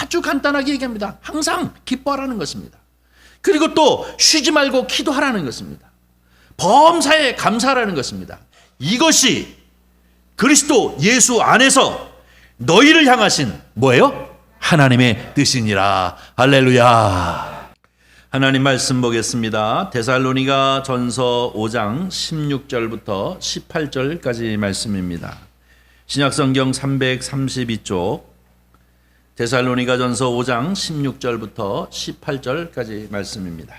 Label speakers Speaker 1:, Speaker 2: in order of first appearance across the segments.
Speaker 1: 아주 간단하게 얘기합니다. 항상 기뻐하라는 것입니다. 그리고 또 쉬지 말고 기도하라는 것입니다. 범사에 감사하라는 것입니다. 이것이 그리스도 예수 안에서 너희를 향하신 뭐예요? 하나님의 뜻이니라. 할렐루야. 하나님 말씀 보겠습니다. 데살로니가 전서 5장 16절부터 18절까지 말씀입니다. 신약성경 332쪽 데살로니가 전서 5장 16절부터 18절까지 말씀입니다.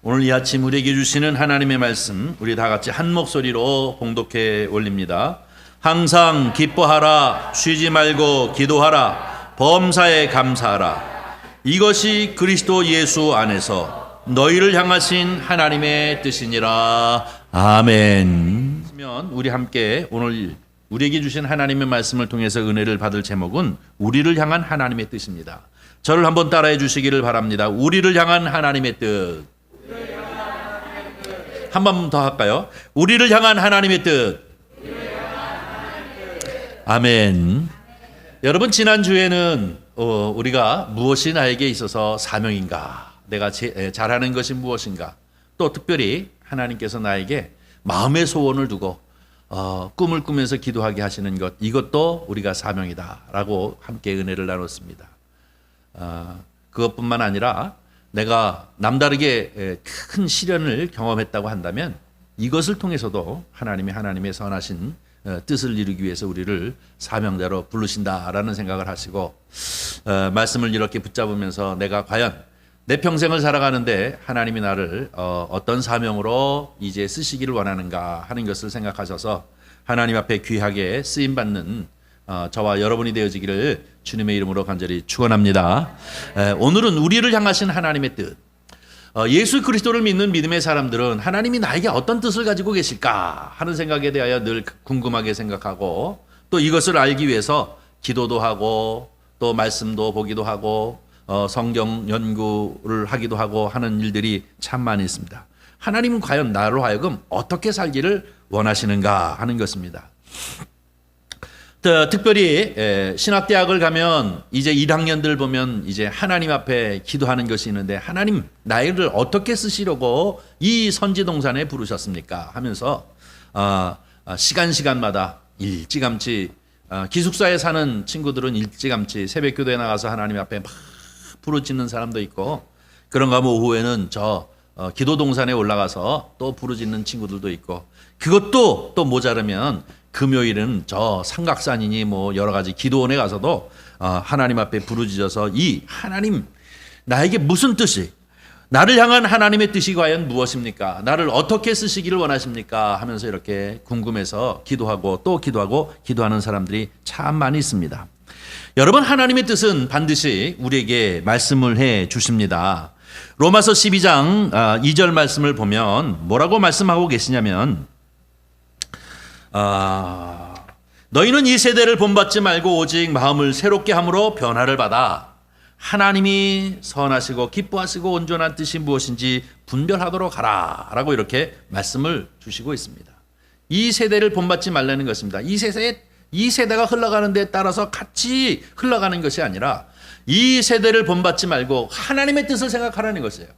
Speaker 1: 오늘 이 아침 우리에게 주시는 하나님의 말씀, 우리 다 같이 한 목소리로 봉독해 올립니다. 항상 기뻐하라, 쉬지 말고 기도하라, 범사에 감사하라. 이것이 그리스도 예수 안에서 너희를 향하신 하나님의 뜻이니라. 아멘. 우리 함께 오늘 우리에게 주신 하나님의 말씀을 통해서 은혜를 받을 제목은 우리를 향한 하나님의 뜻입니다. 저를 한번 따라해 주시기를 바랍니다. 우리를 향한 하나님의 뜻. 한 번 더 할까요? 우리를 향한 하나님의 뜻. 아멘. 여러분, 지난주에는 우리가 무엇이 나에게 있어서 사명인가, 내가 잘하는 것이 무엇인가, 또 특별히 하나님께서 나에게 마음의 소원을 두고 꿈을 꾸면서 기도하게 하시는 것, 이것도 우리가 사명이다라고 함께 은혜를 나눴습니다. 그것뿐만 아니라 내가 남다르게 큰 시련을 경험했다고 한다면 이것을 통해서도 하나님의 선하신 뜻을 이루기 위해서 우리를 사명자로 부르신다라는 생각을 하시고, 말씀을 이렇게 붙잡으면서 내가 과연 내 평생을 살아가는데 하나님이 나를 어떤 사명으로 이제 쓰시기를 원하는가 하는 것을 생각하셔서 하나님 앞에 귀하게 쓰임받는 저와 여러분이 되어지기를 주님의 이름으로 간절히 축원합니다. 오늘은 우리를 향하신 하나님의 뜻. 예수 그리스도를 믿는 믿음의 사람들은 하나님이 나에게 어떤 뜻을 가지고 계실까 하는 생각에 대하여 늘 궁금하게 생각하고, 또 이것을 알기 위해서 기도도 하고 또 말씀도 보기도 하고 성경 연구를 하기도 하고 하는 일들이 참 많이 있습니다. 하나님은 과연 나로 하여금 어떻게 살기를 원하시는가 하는 것입니다. 특별히 신학대학을 가면 이제 1학년들 보면 이제 하나님 앞에 기도하는 것이 있는데, 하나님 나를 어떻게 쓰시려고 이 선지동산에 부르셨습니까 하면서 시간마다 일찌감치, 기숙사에 사는 친구들은 일찌감치 새벽교도에 나가서 하나님 앞에 막 부르짖는 사람도 있고, 그런가 하면 오후에는 기도동산에 올라가서 또 부르짖는 친구들도 있고, 그것도 또 모자르면 금요일은 삼각산이니 뭐 여러 가지 기도원에 가서도 하나님 앞에 부르짖어서 이 하나님 나에게 무슨 뜻이, 나를 향한 하나님의 뜻이 과연 무엇입니까? 나를 어떻게 쓰시기를 원하십니까? 하면서 이렇게 궁금해서 기도하고 또 기도하는 사람들이 참 많이 있습니다. 여러분, 하나님의 뜻은 반드시 우리에게 말씀을 해 주십니다. 로마서 12장 2절 말씀을 보면 뭐라고 말씀하고 계시냐면, 너희는 이 세대를 본받지 말고 오직 마음을 새롭게 함으로 변화를 받아 하나님이 선하시고 기뻐하시고 온전한 뜻이 무엇인지 분별하도록 하라 라고 이렇게 말씀을 주시고 있습니다. 이 세대를 본받지 말라는 것입니다. 이 세대가 흘러가는 데 따라서 같이 흘러가는 것이 아니라 이 세대를 본받지 말고 하나님의 뜻을 생각하라는 것이에요.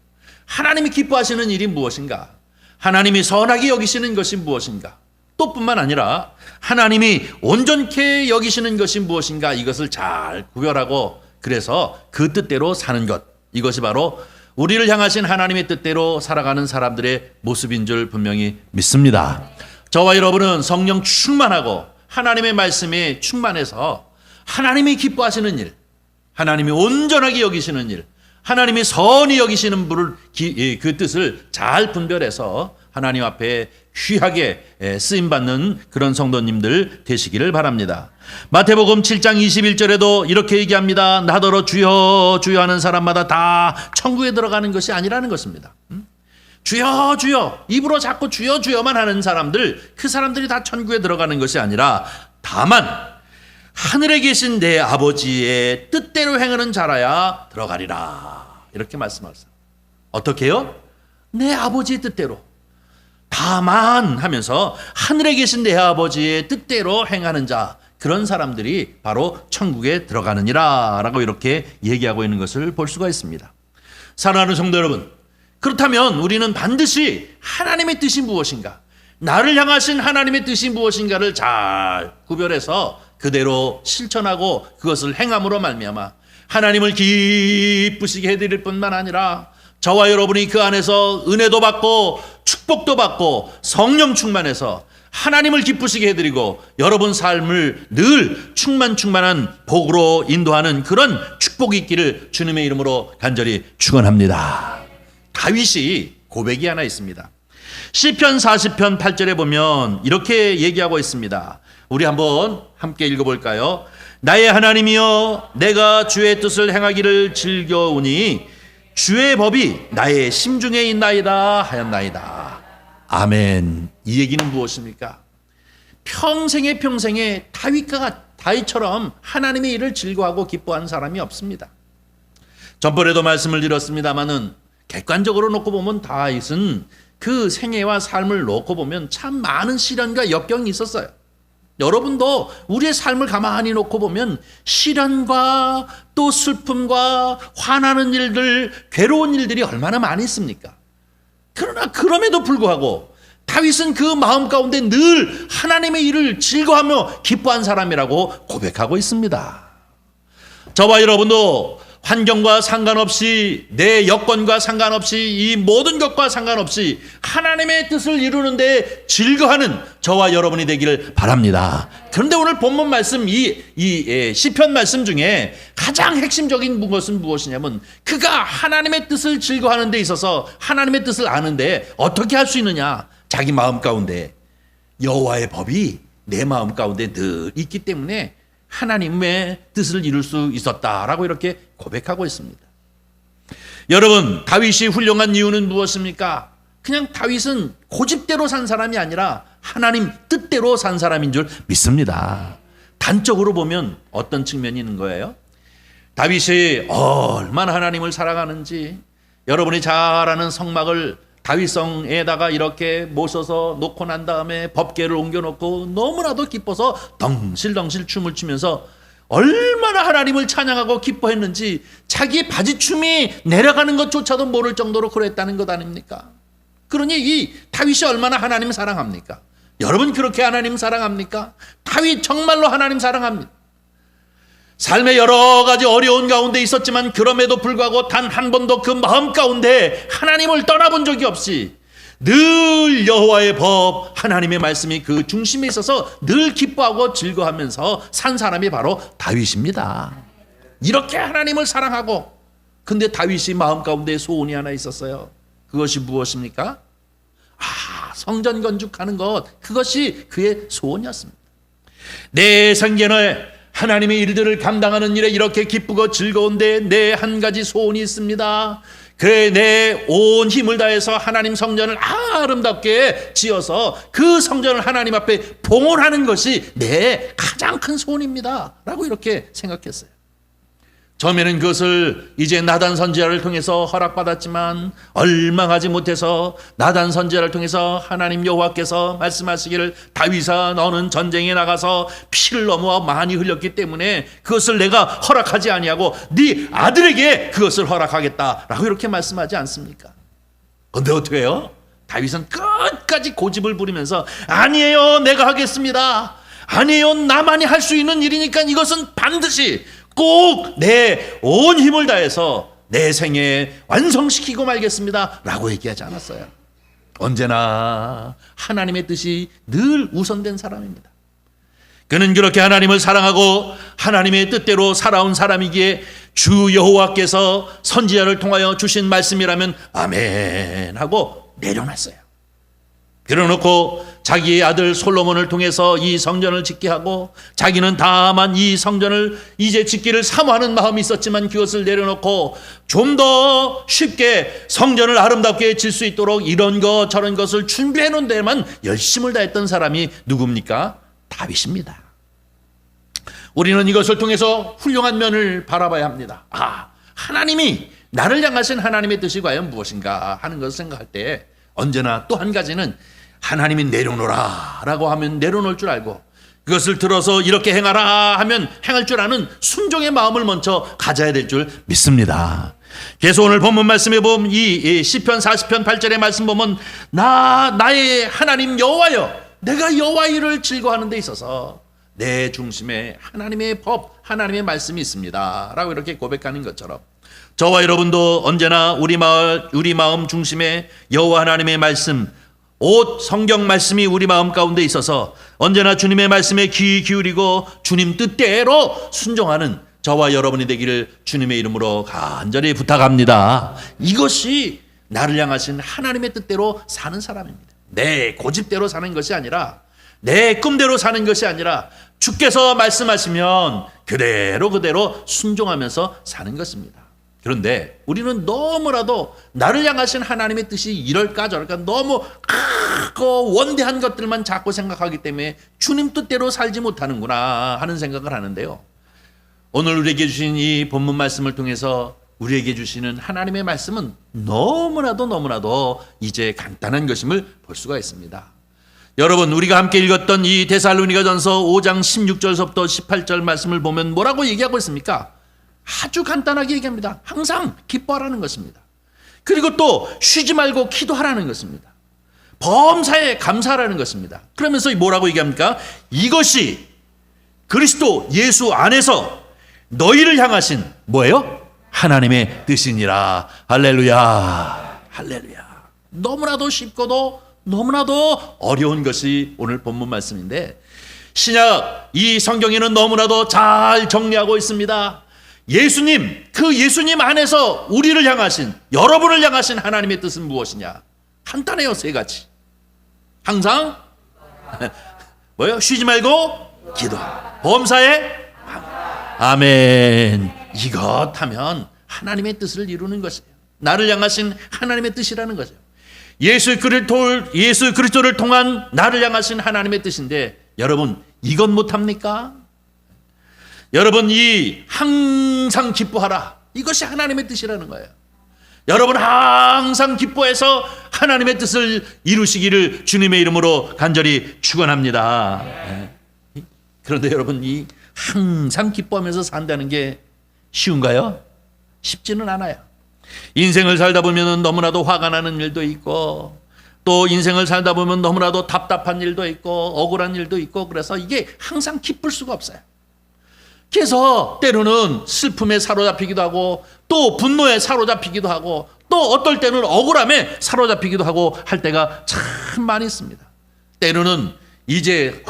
Speaker 1: 하나님이 기뻐하시는 일이 무엇인가, 하나님이 선하게 여기시는 것이 무엇인가, 또 뿐만 아니라 하나님이 온전케 여기시는 것이 무엇인가, 이것을 잘 구별하고 그래서 그 뜻대로 사는 것, 이것이 바로 우리를 향하신 하나님의 뜻대로 살아가는 사람들의 모습인 줄 분명히 믿습니다. 저와 여러분은 성령 충만하고 하나님의 말씀에 충만해서 하나님이 기뻐하시는 일, 하나님이 온전하게 여기시는 일, 하나님이 선히 여기시는 그 뜻을 잘 분별해서 하나님 앞에 귀하게 쓰임받는 그런 성도님들 되시기를 바랍니다. 마태복음 7장 21절에도 이렇게 얘기합니다. 나더러 주여 주여 하는 사람마다 다 천국에 들어가는 것이 아니라는 것입니다. 주여 주여, 입으로 자꾸 주여 주여만 하는 사람들, 그 사람들이 다 천국에 들어가는 것이 아니라 다만 하늘에 계신 내 아버지의 뜻대로 행하는 자라야 들어가리라, 이렇게 말씀하셨어요. 어떻게 해요? 내 아버지의 뜻대로. 다만 하면서 하늘에 계신 내 아버지의 뜻대로 행하는 자, 그런 사람들이 바로 천국에 들어가느니라 라고 이렇게 얘기하고 있는 것을 볼 수가 있습니다. 사랑하는 성도 여러분, 그렇다면 우리는 반드시 하나님의 뜻이 무엇인가, 나를 향하신 하나님의 뜻이 무엇인가를 잘 구별해서 그대로 실천하고 그것을 행함으로 말미암아 하나님을 기쁘시게 해드릴 뿐만 아니라 저와 여러분이 그 안에서 은혜도 받고 축복도 받고 성령 충만해서 하나님을 기쁘시게 해드리고 여러분 삶을 늘 충만한 복으로 인도하는 그런 축복이 있기를 주님의 이름으로 간절히 축원합니다. 다윗이 고백이 하나 있습니다. 시편 40편 8절에 보면 이렇게 얘기하고 있습니다. 우리 한번 함께 읽어볼까요? 나의 하나님이여, 내가 주의 뜻을 행하기를 즐겨오니 주의 법이 나의 심중에 있나이다 하였나이다. 아멘. 이 얘기는 무엇입니까? 평생에 다윗처럼 하나님의 일을 즐거워하고 기뻐하는 사람이 없습니다. 전번에도 말씀을 드렸습니다마는 객관적으로 놓고 보면 다윗은 그 생애와 삶을 놓고 보면 참 많은 시련과 역경이 있었어요. 여러분도 우리의 삶을 가만히 놓고 보면 시련과 또 슬픔과 화나는 일들, 괴로운 일들이 얼마나 많이 있습니까? 그러나 그럼에도 불구하고 다윗은 그 마음 가운데 늘 하나님의 일을 즐거워하며 기뻐한 사람이라고 고백하고 있습니다. 저와 여러분도 환경과 상관없이, 내 여건과 상관없이, 이 모든 것과 상관없이 하나님의 뜻을 이루는데 즐거워하는 저와 여러분이 되기를 바랍니다. 그런데 오늘 본문 말씀, 이 시편 말씀 중에 가장 핵심적인 것은 무엇이냐면, 그가 하나님의 뜻을 즐거워하는 데 있어서 하나님의 뜻을 아는데 어떻게 할 수 있느냐? 자기 마음 가운데 여호와의 법이 내 마음 가운데 늘 있기 때문에 하나님의 뜻을 이룰 수 있었다라고 이렇게 고백하고 있습니다. 여러분, 다윗이 훌륭한 이유는 무엇입니까? 그냥 다윗은 고집대로 산 사람이 아니라 하나님 뜻대로 산 사람인 줄 믿습니다. 단적으로 보면 어떤 측면이 있는 거예요? 다윗이 얼마나 하나님을 사랑하는지 여러분이 잘 아는 성막을 다윗성에다가 이렇게 모셔서 놓고 난 다음에 법궤를 옮겨놓고 너무나도 기뻐서 덩실덩실 춤을 추면서 얼마나 하나님을 찬양하고 기뻐했는지 자기 바지춤이 내려가는 것조차도 모를 정도로 그랬다는 것 아닙니까? 그러니 이 다윗이 얼마나 하나님 사랑합니까? 여러분 그렇게 하나님 사랑합니까? 다윗 정말로 하나님 사랑합니다. 삶의 여러 가지 어려운 가운데 있었지만 그럼에도 불구하고 단 한 번도 그 마음 가운데 하나님을 떠나본 적이 없이 늘 여호와의 법, 하나님의 말씀이 그 중심에 있어서 늘 기뻐하고 즐거워하면서 산 사람이 바로 다윗입니다. 이렇게 하나님을 사랑하고, 근데 다윗이 마음 가운데 소원이 하나 있었어요. 그것이 무엇입니까? 성전 건축하는 것, 그것이 그의 소원이었습니다. 내 생전에 하나님의 일들을 감당하는 일에 이렇게 기쁘고 즐거운데 내 한 가지 소원이 있습니다. 그래, 내 온 힘을 다해서 하나님 성전을 아름답게 지어서 그 성전을 하나님 앞에 봉헌하는 것이 내 가장 큰 소원입니다 라고 이렇게 생각했어요. 처음에는 그것을 이제 나단 선지자를 통해서 허락받았지만 얼망하지 못해서 나단 선지자를 통해서 하나님 여호와께서 말씀하시기를 다윗아, 너는 전쟁에 나가서 피를 너무 많이 흘렸기 때문에 그것을 내가 허락하지 아니하고 네 아들에게 그것을 허락하겠다라고 이렇게 말씀하지 않습니까? 그런데 어떻게 해요? 다윗은 끝까지 고집을 부리면서 아니에요, 내가 하겠습니다. 아니에요, 나만이 할 수 있는 일이니까 이것은 반드시 꼭 내 온 힘을 다해서 내 생에 완성시키고 말겠습니다 라고 얘기하지 않았어요. 언제나 하나님의 뜻이 늘 우선된 사람입니다. 그는 그렇게 하나님을 사랑하고 하나님의 뜻대로 살아온 사람이기에 주 여호와께서 선지자를 통하여 주신 말씀이라면 아멘 하고 내려놨어요. 그래놓고 자기의 아들 솔로몬을 통해서 이 성전을 짓게 하고, 자기는 다만 이 성전을 이제 짓기를 사모하는 마음이 있었지만 그것을 내려놓고 좀 더 쉽게 성전을 아름답게 질 수 있도록 이런 것 저런 것을 준비해 놓은 데만 열심을 다했던 사람이 누굽니까? 다윗입니다. 우리는 이것을 통해서 훌륭한 면을 바라봐야 합니다. 하나님이 나를 향하신 하나님의 뜻이 과연 무엇인가 하는 것을 생각할 때 언제나 또 한 가지는 하나님이 내려놓으라 라고 하면 내려놓을 줄 알고, 그것을 들어서 이렇게 행하라 하면 행할 줄 아는 순종의 마음을 먼저 가져야 될 줄 믿습니다. 그래서 오늘 본문 말씀에 보면 이 시편 40편 8절의 말씀 보면 나의 하나님 여호와여, 내가 여호와 일을 즐거워하는 데 있어서 내 중심에 하나님의 법, 하나님의 말씀이 있습니다 라고 이렇게 고백하는 것처럼, 저와 여러분도 언제나 우리 마음 중심에 여호와 하나님의 말씀, 성경 말씀이 우리 마음 가운데 있어서 언제나 주님의 말씀에 귀 기울이고 주님 뜻대로 순종하는 저와 여러분이 되기를 주님의 이름으로 간절히 부탁합니다. 이것이 나를 향하신 하나님의 뜻대로 사는 사람입니다. 내 고집대로 사는 것이 아니라, 내 꿈대로 사는 것이 아니라 주께서 말씀하시면 그대로 순종하면서 사는 것입니다. 그런데 우리는 너무나도 나를 향하신 하나님의 뜻이 이럴까 저럴까 너무 크고 원대한 것들만 자꾸 생각하기 때문에 주님 뜻대로 살지 못하는구나 하는 생각을 하는데요. 오늘 우리에게 주신 이 본문 말씀을 통해서 우리에게 주시는 하나님의 말씀은 너무나도 이제 간단한 것임을 볼 수가 있습니다. 여러분, 우리가 함께 읽었던 이 데살로니가전서 5장 16절서부터 18절 말씀을 보면 뭐라고 얘기하고 있습니까? 아주 간단하게 얘기합니다. 항상 기뻐하라는 것입니다. 그리고 또 쉬지 말고 기도하라는 것입니다. 범사에 감사하라는 것입니다. 그러면서 뭐라고 얘기합니까? 이것이 그리스도 예수 안에서 너희를 향하신 뭐예요? 하나님의 뜻이니라. 할렐루야. 할렐루야. 너무나도 쉽고도 너무나도 어려운 것이 오늘 본문 말씀인데, 신약 이 성경에는 너무나도 잘 정리하고 있습니다. 예수님, 그 예수님 안에서 우리를 향하신, 여러분을 향하신 하나님의 뜻은 무엇이냐? 간단해요. 세 가지. 항상 뭐예요? 쉬지 말고 기도, 범사에 아멘. 이것 하면 하나님의 뜻을 이루는 것이에요. 나를 향하신 하나님의 뜻이라는 거죠. 예수 그리스도를 통한 나를 향하신 하나님의 뜻인데, 여러분 이건 못합니까? 여러분, 이 항상 기뻐하라, 이것이 하나님의 뜻이라는 거예요. 여러분 항상 기뻐해서 하나님의 뜻을 이루시기를 주님의 이름으로 간절히 축원합니다. 그런데 여러분, 이 항상 기뻐하면서 산다는 게 쉬운가요? 쉽지는 않아요. 인생을 살다 보면 너무나도 화가 나는 일도 있고, 또 인생을 살다 보면 너무나도 답답한 일도 있고 억울한 일도 있고, 그래서 이게 항상 기쁠 수가 없어요. 그래서 때로는 슬픔에 사로잡히기도 하고, 또 분노에 사로잡히기도 하고, 또 어떨 때는 억울함에 사로잡히기도 하고 할 때가 참 많이 있습니다. 때로는 이제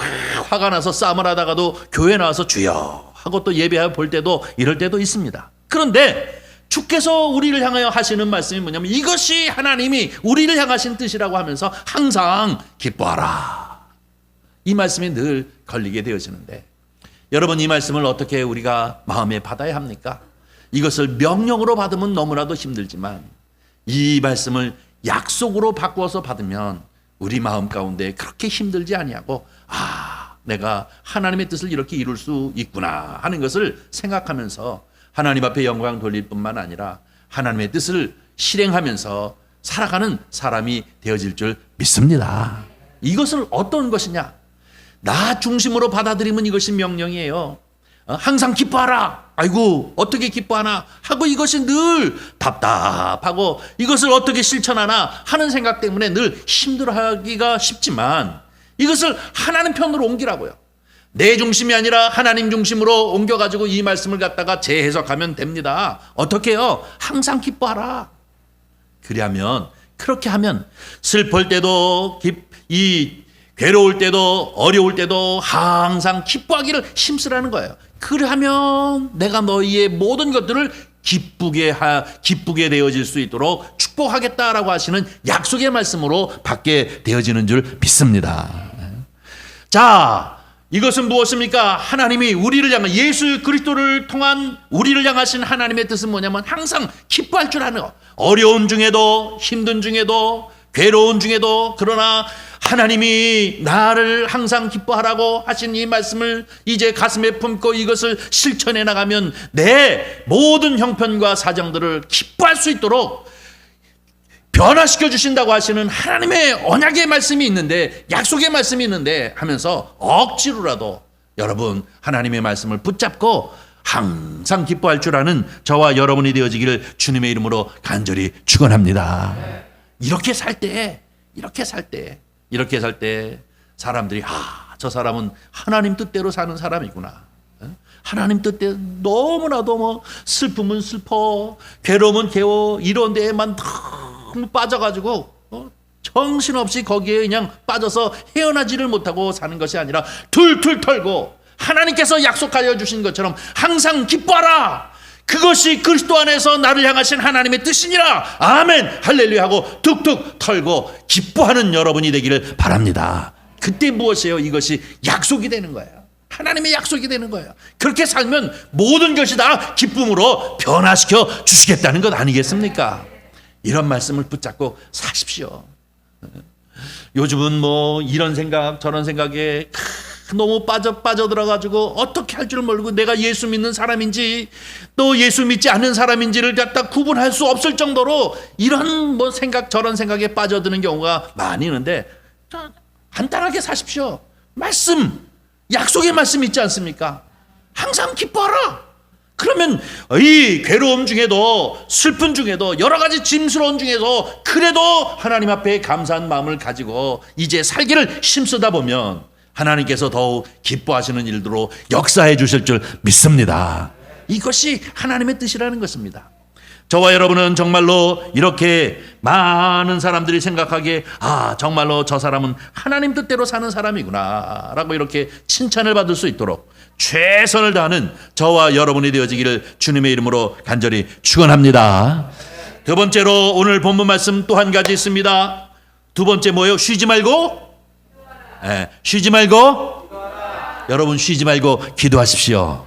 Speaker 1: 화가 나서 싸움을 하다가도 교회 나와서 주여 하고 또 예배해 볼 때도 이럴 때도 있습니다. 그런데 주께서 우리를 향하여 하시는 말씀이 뭐냐면, 이것이 하나님이 우리를 향하신 뜻이라고 하면서 항상 기뻐하라, 이 말씀이 늘 걸리게 되어지는데, 여러분 이 말씀을 어떻게 우리가 마음에 받아야 합니까? 이것을 명령으로 받으면 너무나도 힘들지만, 이 말씀을 약속으로 바꾸어서 받으면 우리 마음 가운데 그렇게 힘들지 아니하고, 내가 하나님의 뜻을 이렇게 이룰 수 있구나 하는 것을 생각하면서 하나님 앞에 영광 돌릴 뿐만 아니라 하나님의 뜻을 실행하면서 살아가는 사람이 되어질 줄 믿습니다. 이것을 어떤 것이냐? 나 중심으로 받아들이면 이것이 명령이에요. 항상 기뻐하라. 아이고 어떻게 기뻐하나 하고, 이것이 늘 답답하고 이것을 어떻게 실천하나 하는 생각 때문에 늘 힘들어하기가 쉽지만, 이것을 하나님 편으로 옮기라고요. 내 중심이 아니라 하나님 중심으로 옮겨가지고 이 말씀을 갖다가 재해석하면 됩니다. 어떻게 해요? 항상 기뻐하라. 그러면, 그렇게 하면 슬플 때도 괴로울 때도 어려울 때도 항상 기뻐하기를 힘쓰라는 거예요. 그러면 내가 너희의 모든 것들을 기쁘게 되어질 수 있도록 축복하겠다라고 하시는 약속의 말씀으로 받게 되어지는 줄 믿습니다. 자, 이것은 무엇입니까? 하나님이 우리를 향한, 예수 그리스도를 통한 우리를 향하신 하나님의 뜻은 뭐냐면 항상 기뻐할 줄 아는 거. 어려운 중에도, 힘든 중에도, 괴로운 중에도, 그러나 하나님이 나를 항상 기뻐하라고 하신 이 말씀을 이제 가슴에 품고 이것을 실천해 나가면 내 모든 형편과 사정들을 기뻐할 수 있도록 변화시켜 주신다고 하시는 하나님의 언약의 말씀이 있는데, 약속의 말씀이 있는데 하면서 억지로라도 여러분, 하나님의 말씀을 붙잡고 항상 기뻐할 줄 아는 저와 여러분이 되어지기를 주님의 이름으로 간절히 축원합니다. 이렇게 살 때 사람들이 저 사람은 하나님 뜻대로 사는 사람이구나. 하나님 뜻대로 너무나도 뭐 슬픔은 슬퍼, 괴로움은 괴로워, 이런 데에만 너무 빠져가지고 정신없이 거기에 그냥 빠져서 헤어나지를 못하고 사는 것이 아니라 툴툴 털고 하나님께서 약속하여 주신 것처럼 항상 기뻐하라. 그것이 그리스도 안에서 나를 향하신 하나님의 뜻이니라. 아멘 할렐루야 하고 툭툭 털고 기뻐하는 여러분이 되기를 바랍니다. 그때 무엇이에요? 이것이 약속이 되는 거예요. 하나님의 약속이 되는 거예요. 그렇게 살면 모든 것이 다 기쁨으로 변화시켜 주시겠다는 것 아니겠습니까? 이런 말씀을 붙잡고 사십시오. 요즘은 뭐 이런 생각 저런 생각에 너무 빠져들어가지고 어떻게 할 줄 모르고 내가 예수 믿는 사람인지 또 예수 믿지 않는 사람인지를 갖다 구분할 수 없을 정도로 이런 뭐 생각 저런 생각에 빠져드는 경우가 많이 있는데 간단하게 사십시오. 말씀, 약속의 말씀 있지 않습니까? 항상 기뻐하라. 그러면 이 괴로움 중에도 슬픈 중에도 여러 가지 짐스러운 중에도 그래도 하나님 앞에 감사한 마음을 가지고 이제 살기를 힘쓰다 보면 하나님께서 더욱 기뻐하시는 일들로 역사해 주실 줄 믿습니다. 이것이 하나님의 뜻이라는 것입니다. 저와 여러분은 정말로 이렇게 많은 사람들이 생각하기에 정말로 저 사람은 하나님 뜻대로 사는 사람이구나 라고 이렇게 칭찬을 받을 수 있도록 최선을 다하는 저와 여러분이 되어지기를 주님의 이름으로 간절히 축원합니다. 두 번째로 오늘 본문 말씀 또 한 가지 있습니다. 두 번째 뭐예요? 쉬지 말고 여러분 쉬지 말고 기도하십시오.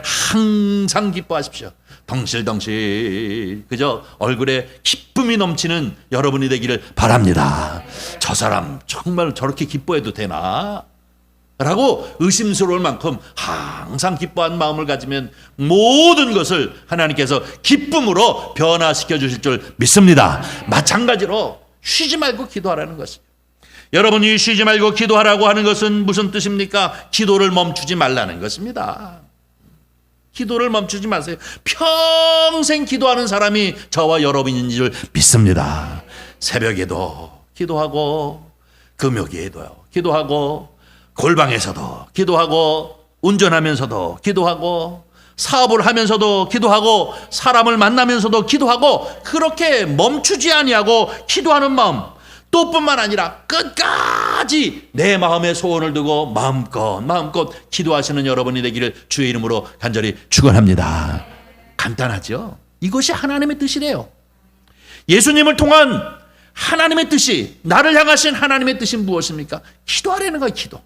Speaker 1: 항상 기뻐하십시오. 덩실덩실 그저 얼굴에 기쁨이 넘치는 여러분이 되기를 바랍니다. 저 사람 정말 저렇게 기뻐해도 되나? 라고 의심스러울 만큼 항상 기뻐한 마음을 가지면 모든 것을 하나님께서 기쁨으로 변화시켜 주실 줄 믿습니다. 마찬가지로 쉬지 말고 기도하라는 것입니다. 여러분이 쉬지 말고 기도하라고 하는 것은 무슨 뜻입니까? 기도를 멈추지 말라는 것입니다. 기도를 멈추지 마세요. 평생 기도하는 사람이 저와 여러분인 줄 믿습니다. 새벽에도 기도하고 금요기에도요 기도하고 골방에서도 기도하고 운전하면서도 기도하고 사업을 하면서도 기도하고 사람을 만나면서도 기도하고 그렇게 멈추지 아니하고 기도하는 마음 또 뿐만 아니라 끝까지 내 마음의 소원을 두고 마음껏 기도하시는 여러분이 되기를 주의 이름으로 간절히 축원합니다. 간단하죠? 이것이 하나님의 뜻이래요. 예수님을 통한 하나님의 뜻이 나를 향하신 하나님의 뜻이 무엇입니까? 기도하라는 거예요. 기도.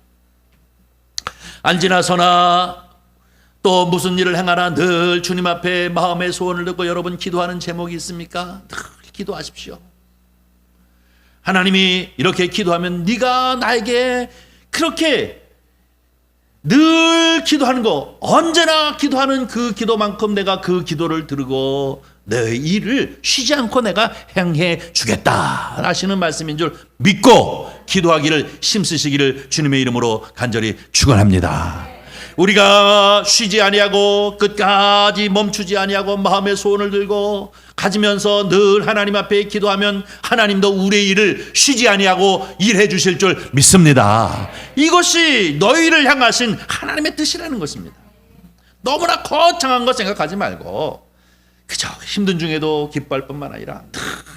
Speaker 1: 안지나서나 또 무슨 일을 행하나 늘 주님 앞에 마음의 소원을 듣고 여러분 기도하는 제목이 있습니까? 늘 기도하십시오. 하나님이 이렇게 기도하면 네가 나에게 그렇게 늘 기도하는 거 언제나 기도하는 그 기도만큼 내가 그 기도를 들고 내 일을 쉬지 않고 내가 행해 주겠다 하시는 말씀인 줄 믿고 기도하기를 힘쓰시기를 주님의 이름으로 간절히 축원합니다. 우리가 쉬지 아니하고 끝까지 멈추지 아니하고 마음의 소원을 들고 가지면서 늘 하나님 앞에 기도하면 하나님도 우리의 일을 쉬지 아니하고 일해 주실 줄 믿습니다. 이것이 너희를 향하신 하나님의 뜻이라는 것입니다. 너무나 거창한 것 생각하지 말고 그저 힘든 중에도 기뻐할 뿐만 아니라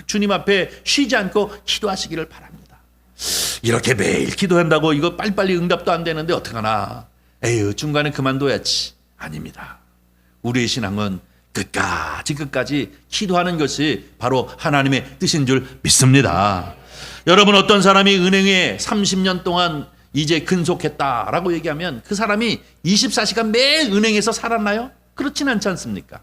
Speaker 1: 주님 앞에 쉬지 않고 기도하시기를 바랍니다. 이렇게 매일 기도한다고 이거 빨리빨리 응답도 안 되는데 어떡하나. 에휴 중간에 그만둬야지. 아닙니다. 우리의 신앙은 끝까지 기도하는 것이 바로 하나님의 뜻인 줄 믿습니다. 여러분 어떤 사람이 은행에 30년 동안 이제 근속했다라고 얘기하면 그 사람이 24시간 매일 은행에서 살았나요? 그렇진 않지 않습니까?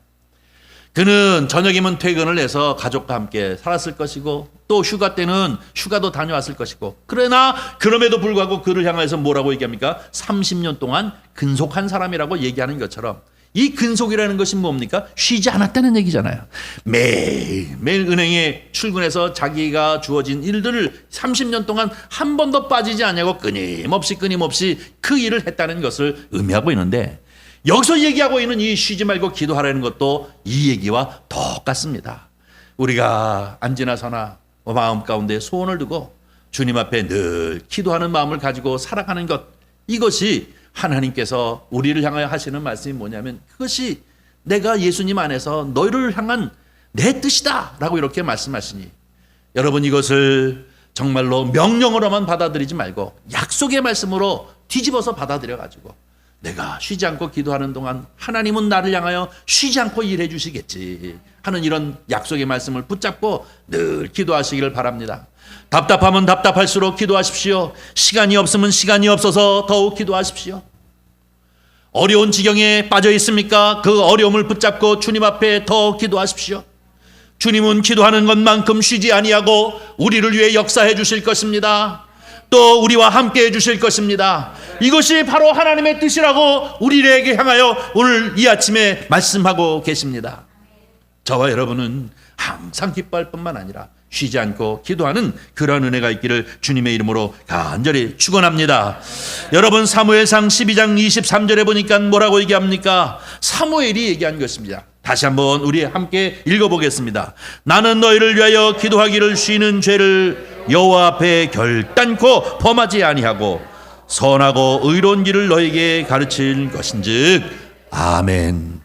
Speaker 1: 그는 저녁이면 퇴근을 해서 가족과 함께 살았을 것이고 또 휴가 때는 휴가도 다녀왔을 것이고 그러나 그럼에도 불구하고 그를 향해서 뭐라고 얘기합니까? 30년 동안 근속한 사람이라고 얘기하는 것처럼 이 근속이라는 것이 뭡니까? 쉬지 않았다는 얘기잖아요. 매일 은행에 출근해서 자기가 주어진 일들을 30년 동안 한 번도 빠지지 않냐고 끊임없이 그 일을 했다는 것을 의미하고 있는데, 여기서 얘기하고 있는 이 쉬지 말고 기도하라는 것도 이 얘기와 똑같습니다. 우리가 앉으나 서나 마음 가운데 소원을 두고 주님 앞에 늘 기도하는 마음을 가지고 살아가는 것, 이것이 하나님께서 우리를 향하여 하시는 말씀이 뭐냐면, 그것이 내가 예수님 안에서 너희를 향한 내 뜻이다 라고 이렇게 말씀하시니, 여러분 이것을 정말로 명령으로만 받아들이지 말고 약속의 말씀으로 뒤집어서 받아들여 가지고, 내가 쉬지 않고 기도하는 동안 하나님은 나를 향하여 쉬지 않고 일해 주시겠지 하는 이런 약속의 말씀을 붙잡고 늘 기도하시기를 바랍니다. 답답하면 답답할수록 기도하십시오. 시간이 없으면 시간이 없어서 더욱 기도하십시오. 어려운 지경에 빠져 있습니까? 그 어려움을 붙잡고 주님 앞에 더 기도하십시오. 주님은 기도하는 것만큼 쉬지 아니하고 우리를 위해 역사해 주실 것입니다. 또 우리와 함께 해 주실 것입니다. 이것이 바로 하나님의 뜻이라고 우리에게 향하여 오늘 이 아침에 말씀하고 계십니다. 저와 여러분은 항상 기뻐할 뿐만 아니라 쉬지 않고 기도하는 그러한 은혜가 있기를 주님의 이름으로 간절히 축원합니다. 여러분 사무엘상 12장 23절에 보니까 뭐라고 얘기합니까? 사무엘이 얘기한 것입니다. 다시 한번 우리 함께 읽어보겠습니다. 나는 너희를 위하여 기도하기를 쉬는 죄를 여호와 앞에 결단코 범하지 아니하고 선하고 의로운 길을 너희에게 가르칠 것인즉 아멘.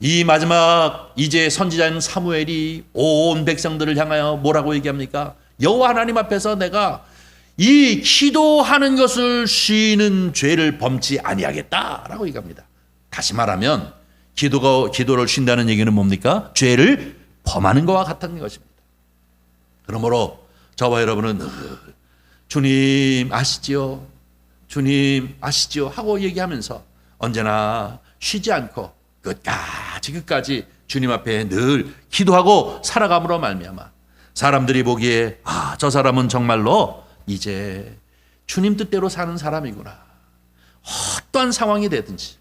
Speaker 1: 이 마지막 이제 선지자인 사무엘이 온 백성들을 향하여 뭐라고 얘기합니까? 여호와 하나님 앞에서 내가 이 기도하는 것을 쉬는 죄를 범치 아니하겠다라고 얘기합니다. 다시 말하면 기도를 쉰다는 얘기는 뭡니까? 죄를 범하는 것과 같은 것입니다. 그러므로 저와 여러분은 주님 아시지요? 주님 아시지요? 하고 얘기하면서 언제나 쉬지 않고 끝까지 주님 앞에 늘 기도하고 살아감으로 말미암아 사람들이 보기에 저 사람은 정말로 이제 주님 뜻대로 사는 사람이구나. 어떠한 상황이 되든지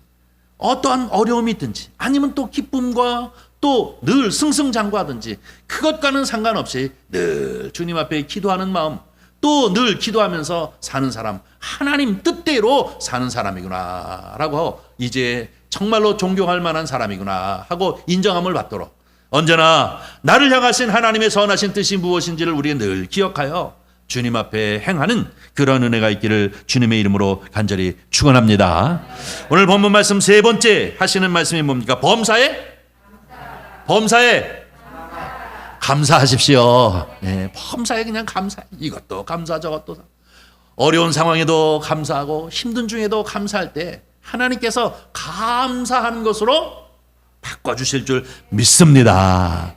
Speaker 1: 어떠한 어려움이 있든지 아니면 또 기쁨과 또 늘 승승장구하든지 그것과는 상관없이 늘 주님 앞에 기도하는 마음, 또 늘 기도하면서 사는 사람, 하나님 뜻대로 사는 사람이구나 라고 이제 정말로 존경할 만한 사람이구나 하고 인정함을 받도록 언제나 나를 향하신 하나님의 선하신 뜻이 무엇인지를 우리가 늘 기억하여 주님 앞에 행하는 그런 은혜가 있기를 주님의 이름으로 간절히 축원합니다. 오늘 본문 말씀 세 번째 하시는 말씀이 뭡니까? 범사에 감사하십시오. 네, 범사에 그냥 감사해. 이것도 감사 저것도 어려운 상황에도 감사하고 힘든 중에도 감사할 때 하나님께서 감사하는 것으로 바꿔주실 줄 믿습니다.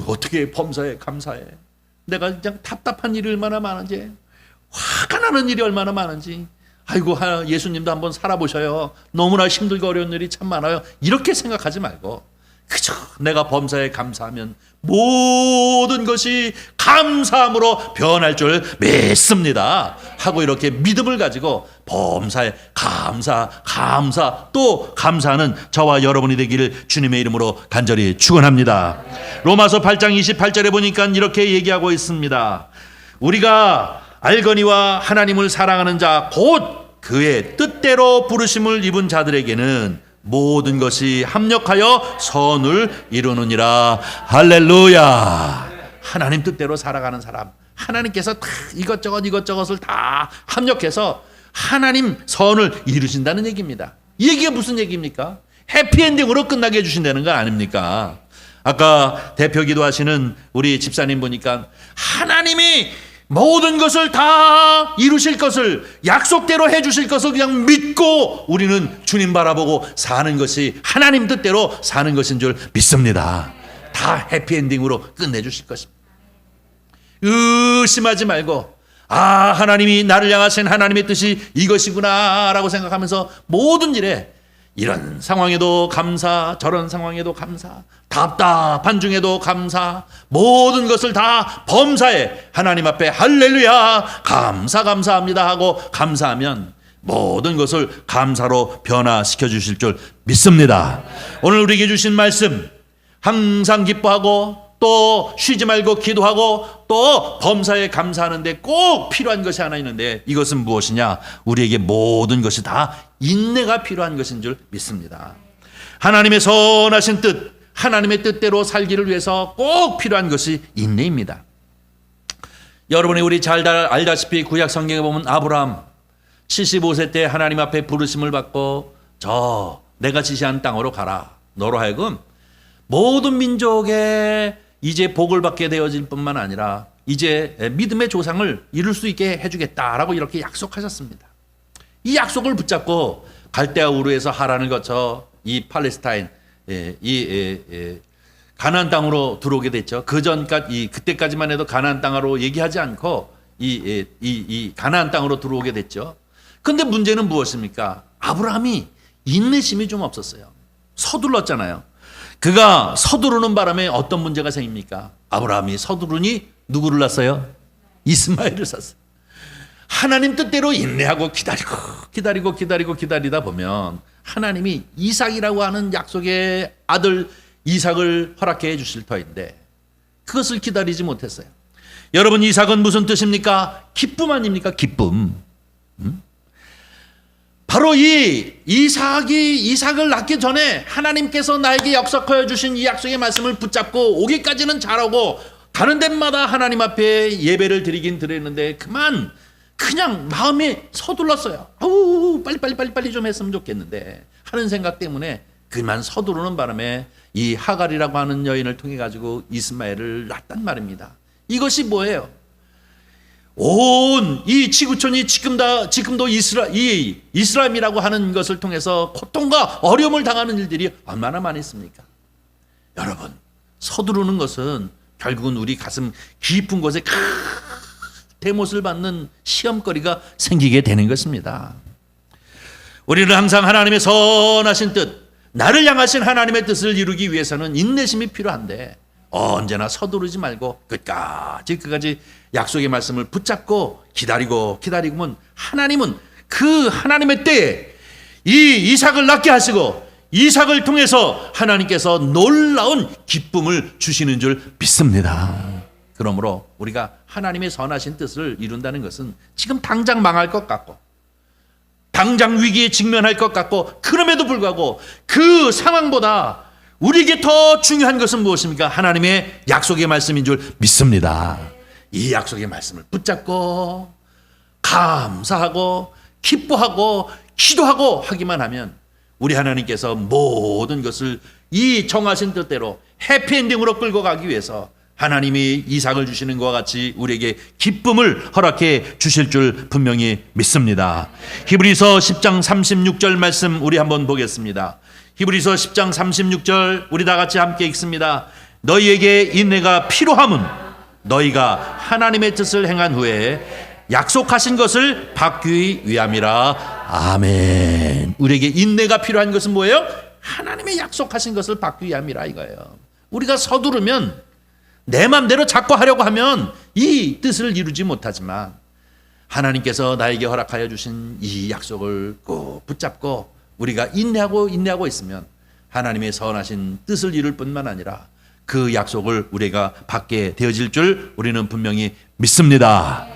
Speaker 1: 어떻게 범사에 감사해. 내가 그냥 답답한 일이 얼마나 많은지, 화가 나는 일이 얼마나 많은지, 아이고 예수님도 한번 살아보셔요. 너무나 힘들고 어려운 일이 참 많아요. 이렇게 생각하지 말고 그저 내가 범사에 감사하면 모든 것이 감사함으로 변할 줄 믿습니다 하고 이렇게 믿음을 가지고 범사에 감사 또 감사하는 저와 여러분이 되기를 주님의 이름으로 간절히 축원합니다. 로마서 8장 28절에 보니까 이렇게 얘기하고 있습니다. 우리가 알거니와 하나님을 사랑하는 자 곧 그의 뜻대로 부르심을 입은 자들에게는 모든 것이 합력하여 선을 이루느니라. 할렐루야. 하나님 뜻대로 살아가는 사람, 하나님께서 다 이것저것을 다 합력해서 하나님 선을 이루신다는 얘기입니다. 이 얘기가 무슨 얘기입니까? 해피엔딩으로 끝나게 해주신다는 건 아닙니까? 아까 대표 기도하시는 우리 집사님 보니까 하나님이 모든 것을 다 이루실 것을, 약속대로 해주실 것을 그냥 믿고 우리는 주님 바라보고 사는 것이 하나님 뜻대로 사는 것인 줄 믿습니다. 다 해피엔딩으로 끝내주실 것입니다. 의심하지 말고 하나님이 나를 향하신 하나님의 뜻이 이것이구나 라고 생각하면서 모든 일에 이런 상황에도 감사, 저런 상황에도 감사, 답답한 중에도 감사, 모든 것을 다 범사에 하나님 앞에 할렐루야 감사합니다 하고 감사하면 모든 것을 감사로 변화시켜 주실 줄 믿습니다. 오늘 우리에게 주신 말씀, 항상 기뻐하고 또 쉬지 말고 기도하고 또 범사에 감사하는데 꼭 필요한 것이 하나 있는데, 이것은 무엇이냐? 우리에게 모든 것이 다 인내가 필요한 것인 줄 믿습니다. 하나님의 선하신 뜻, 하나님의 뜻대로 살기를 위해서 꼭 필요한 것이 인내입니다. 여러분이 우리 잘 알다시피 구약 성경에 보면 아브라함 75세 때 하나님 앞에 부르심을 받고 저 내가 지시한 땅으로 가라, 너로 하여금 모든 민족에 이제 복을 받게 되어질 뿐만 아니라 이제 믿음의 조상을 이룰 수 있게 해주겠다라고 이렇게 약속하셨습니다. 이 약속을 붙잡고 갈대아 우르에서 하란을 거쳐 이 팔레스타인, 가나안 땅으로 들어오게 됐죠. 그때까지만 해도 가나안 땅으로 얘기하지 않고 이 가나안 땅으로 들어오게 됐죠. 그런데 문제는 무엇입니까? 아브라함이 인내심이 좀 없었어요. 서둘렀잖아요. 그가 서두르는 바람에 어떤 문제가 생깁니까? 아브라함이 서두르니 누구를 낳았어요? 이스마엘을 낳았어요. 하나님 뜻대로 인내하고 기다리다 보면 하나님이 이삭이라고 하는 약속의 아들 이삭을 허락해 주실 터인데 그것을 기다리지 못했어요. 여러분, 이삭은 무슨 뜻입니까? 기쁨 아닙니까? 기쁨. 바로 이 이삭을 낳기 전에 하나님께서 나에게 약속하여 주신 이 약속의 말씀을 붙잡고 오기까지는 잘하고 가는 데마다 하나님 앞에 예배를 드리긴 드렸는데 그냥 마음에 서둘렀어요. 빨리 좀 했으면 좋겠는데 하는 생각 때문에 그만 서두르는 바람에 이 하갈이라고 하는 여인을 통해 가지고 이스마엘을 낳았단 말입니다. 이것이 뭐예요? 온 이 지구촌이 지금도 이스라엘이라고 하는 것을 통해서 고통과 어려움을 당하는 일들이 얼마나 많이 있습니까? 여러분, 서두르는 것은 결국은 우리 가슴 깊은 곳에 큰 대못을 받는 시험거리가 생기게 되는 것입니다. 우리는 항상 하나님의 선하신 뜻, 나를 향하신 하나님의 뜻을 이루기 위해서는 인내심이 필요한데 언제나 서두르지 말고 끝까지 약속의 말씀을 붙잡고 기다리고면 하나님은 그 하나님의 때에 이 이삭을 낳게 하시고 이삭을 통해서 하나님께서 놀라운 기쁨을 주시는 줄 믿습니다. 그러므로 우리가 하나님의 선하신 뜻을 이룬다는 것은 지금 당장 망할 것 같고 당장 위기에 직면할 것 같고 그럼에도 불구하고 그 상황보다 우리에게 더 중요한 것은 무엇입니까? 하나님의 약속의 말씀인 줄 믿습니다. 이 약속의 말씀을 붙잡고 감사하고 기뻐하고 기도하고 하기만 하면 우리 하나님께서 모든 것을 이 정하신 뜻대로 해피엔딩으로 끌고 가기 위해서 하나님이 이삭을 주시는 것과 같이 우리에게 기쁨을 허락해 주실 줄 분명히 믿습니다. 히브리서 10장 36절 말씀 우리 한번 보겠습니다. 히브리서 10장 36절 우리 다 같이 함께 읽습니다. 너희에게 인내가 필요함은 너희가 하나님의 뜻을 행한 후에 약속하신 것을 받기 위함이라. 아멘. 우리에게 인내가 필요한 것은 뭐예요? 하나님의 약속하신 것을 받기 위함이라 이거예요. 우리가 서두르면 내 맘대로 자꾸 하려고 하면 이 뜻을 이루지 못하지만 하나님께서 나에게 허락하여 주신 이 약속을 꼭 붙잡고 우리가 인내하고 있으면 하나님의 선하신 뜻을 이룰 뿐만 아니라 그 약속을 우리가 받게 되어질 줄 우리는 분명히 믿습니다.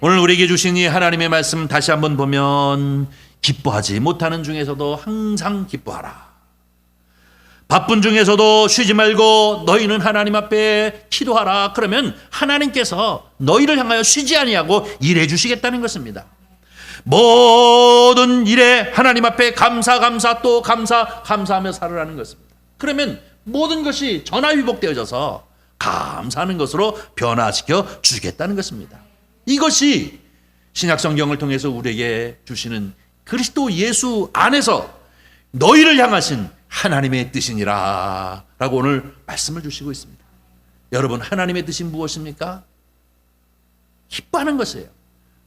Speaker 1: 오늘 우리에게 주신 이 하나님의 말씀 다시 한번 보면 기뻐하지 못하는 중에서도 항상 기뻐하라. 바쁜 중에서도 쉬지 말고 너희는 하나님 앞에 기도하라. 그러면 하나님께서 너희를 향하여 쉬지 아니하고 일해 주시겠다는 것입니다. 모든 일에 하나님 앞에 감사하며 살으라는 것입니다. 그러면 모든 것이 전화위복되어져서 감사하는 것으로 변화시켜 주겠다는 것입니다. 이것이 신약성경을 통해서 우리에게 주시는 그리스도 예수 안에서 너희를 향하신 하나님의 뜻이니라 라고 오늘 말씀을 주시고 있습니다. 여러분, 하나님의 뜻이 무엇입니까? 기뻐하는 것이에요.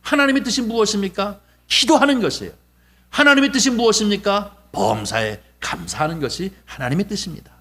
Speaker 1: 하나님의 뜻이 무엇입니까? 기도하는 것이에요. 하나님의 뜻이 무엇입니까? 범사에 감사하는 것이 하나님의 뜻입니다.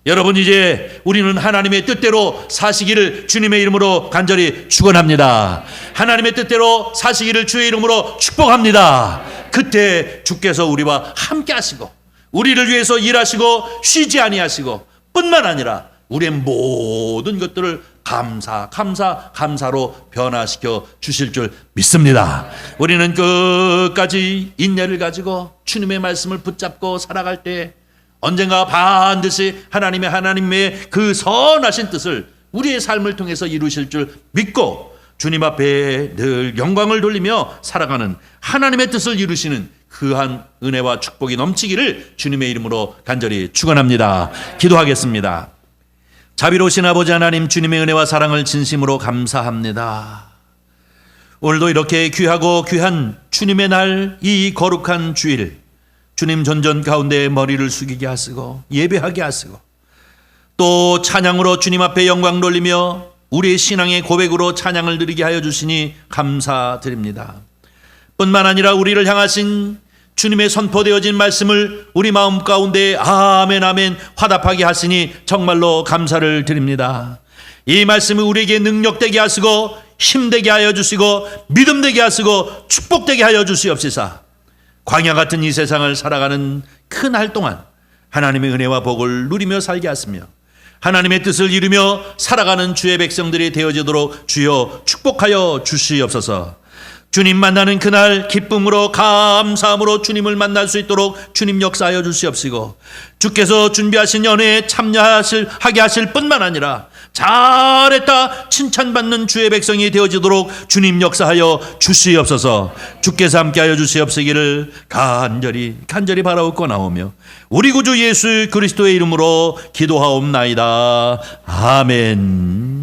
Speaker 1: 여러분, 이제 우리는 하나님의 뜻대로 사시기를 주님의 이름으로 간절히 축원합니다. 하나님의 뜻대로 사시기를 주의 이름으로 축복합니다. 그때 주께서 우리와 함께 하시고 우리를 위해서 일하시고 쉬지 아니하시고 뿐만 아니라 우리의 모든 것들을 감사로 변화시켜 주실 줄 믿습니다. 우리는 끝까지 인내를 가지고 주님의 말씀을 붙잡고 살아갈 때 언젠가 반드시 하나님의 그 선하신 뜻을 우리의 삶을 통해서 이루실 줄 믿고 주님 앞에 늘 영광을 돌리며 살아가는 하나님의 뜻을 이루시는 그한 은혜와 축복이 넘치기를 주님의 이름으로 간절히 축원합니다. 기도하겠습니다. 자비로우신 아버지 하나님, 주님의 은혜와 사랑을 진심으로 감사합니다. 오늘도 이렇게 귀하고 귀한 주님의 날, 이 거룩한 주일, 주님 전전 가운데 머리를 숙이게 하시고 예배하게 하시고 또 찬양으로 주님 앞에 영광 돌리며 우리의 신앙의 고백으로 찬양을 드리게 하여 주시니 감사드립니다. 뿐만 아니라 우리를 향하신 주님의 선포되어진 말씀을 우리 마음 가운데 아멘 아멘 화답하게 하시니 정말로 감사를 드립니다. 이 말씀을 우리에게 능력되게 하시고 힘되게 하여 주시고 믿음되게 하시고 축복되게 하여 주시옵시사. 광야 같은 이 세상을 살아가는 큰 날 동안 하나님의 은혜와 복을 누리며 살게 하시며 하나님의 뜻을 이루며 살아가는 주의 백성들이 되어지도록 주여 축복하여 주시옵소서. 주님 만나는 그날 기쁨으로 감사함으로 주님을 만날 수 있도록 주님 역사하여 주시옵시고 주께서 준비하신 연회에 참여하게 하실 뿐만 아니라 잘했다 칭찬받는 주의 백성이 되어지도록 주님 역사하여 주시옵소서. 주께서 함께하여 주시옵시기를 간절히 바라옵고 나오며 우리 구주 예수 그리스도의 이름으로 기도하옵나이다. 아멘.